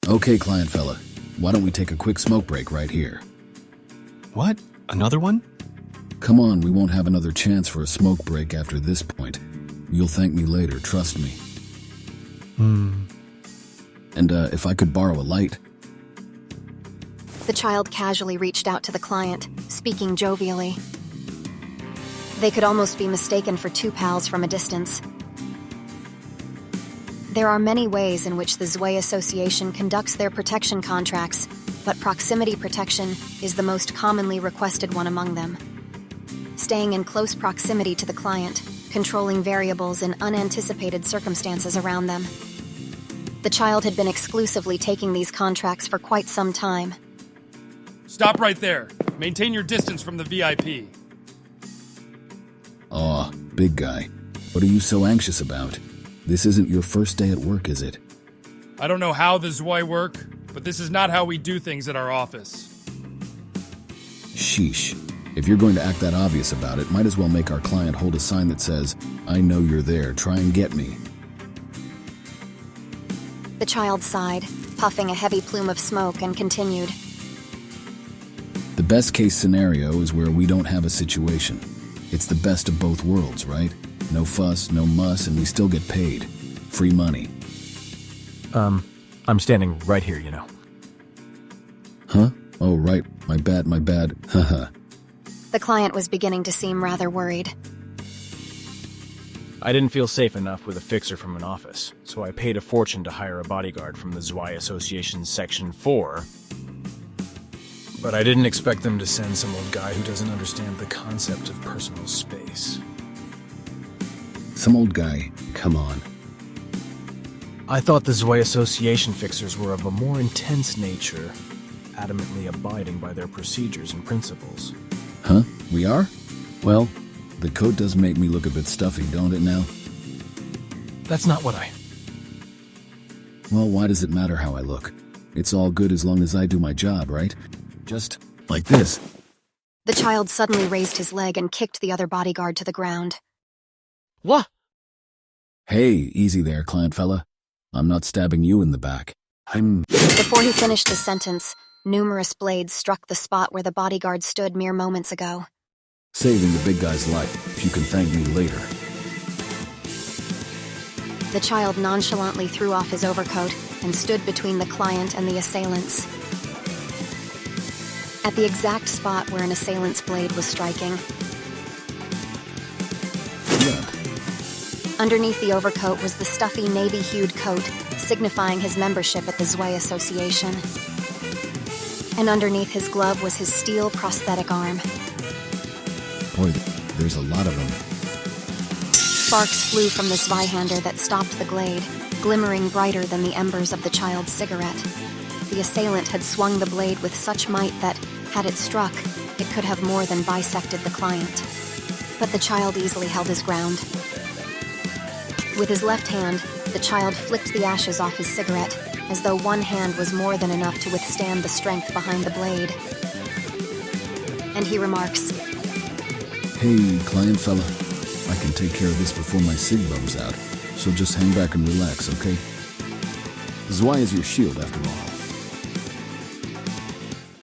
Okay, client fella. Why don't we take a quick smoke break right here? What? Another one? Come on, we won't have another chance for a smoke break after this point. You'll thank me later, trust me. And if I could borrow a light? The child casually reached out to the client, speaking jovially. They could almost be mistaken for two pals from a distance. There are many ways in which the Zwei Association conducts their protection contracts, but proximity protection is the most commonly requested one among them. Staying in close proximity to the client, controlling variables in unanticipated circumstances around them. The child had been exclusively taking these contracts for quite some time. Stop right there. Maintain your distance from the VIP. Aw, big guy. What are you so anxious about? This isn't your first day at work, is it? I don't know how the Zwei work, but this is not how we do things at our office. Sheesh. If you're going to act that obvious about it, might as well make our client hold a sign that says, "I know you're there, try and get me." The child sighed, puffing a heavy plume of smoke, and continued. The best case scenario is where we don't have a situation. It's the best of both worlds, right? No fuss, no muss, and we still get paid. Free money. I'm standing right here, you know. Huh? Oh, right. My bad. Haha. The client was beginning to seem rather worried. I didn't feel safe enough with a fixer from an office, so I paid a fortune to hire a bodyguard from the Zwei Association's Section 4. But I didn't expect them to send some old guy who doesn't understand the concept of personal space. Some old guy. Come on. I thought the Zwei Association fixers were of a more intense nature, adamantly abiding by their procedures and principles. Huh? We are? Well, the coat does make me look a bit stuffy, don't it now? That's not what I... Well, why does it matter how I look? It's all good as long as I do my job, right? Just like this. The child suddenly raised his leg and kicked the other bodyguard to the ground. What? Hey, easy there, client fella. I'm not stabbing you in the back. Before he finished his sentence, numerous blades struck the spot where the bodyguard stood mere moments ago. Saving the big guy's life, if you can thank me later. The child nonchalantly threw off his overcoat and stood between the client and the assailants. At the exact spot where an assailant's blade was striking. Yeah. Underneath the overcoat was the stuffy navy-hued coat, signifying his membership at the Zwei Association. And underneath his glove was his steel prosthetic arm. Boy, there's a lot of them. Sparks flew from the Zweihander that stopped the glade, glimmering brighter than the embers of the child's cigarette. The assailant had swung the blade with such might that, had it struck, it could have more than bisected the client. But the child easily held his ground. With his left hand, the child flicked the ashes off his cigarette, as though one hand was more than enough to withstand the strength behind the blade. And he remarks, Hey, client fella. I can take care of this before my cig runs out, so just hang back and relax, okay? Zwei is your shield, after all.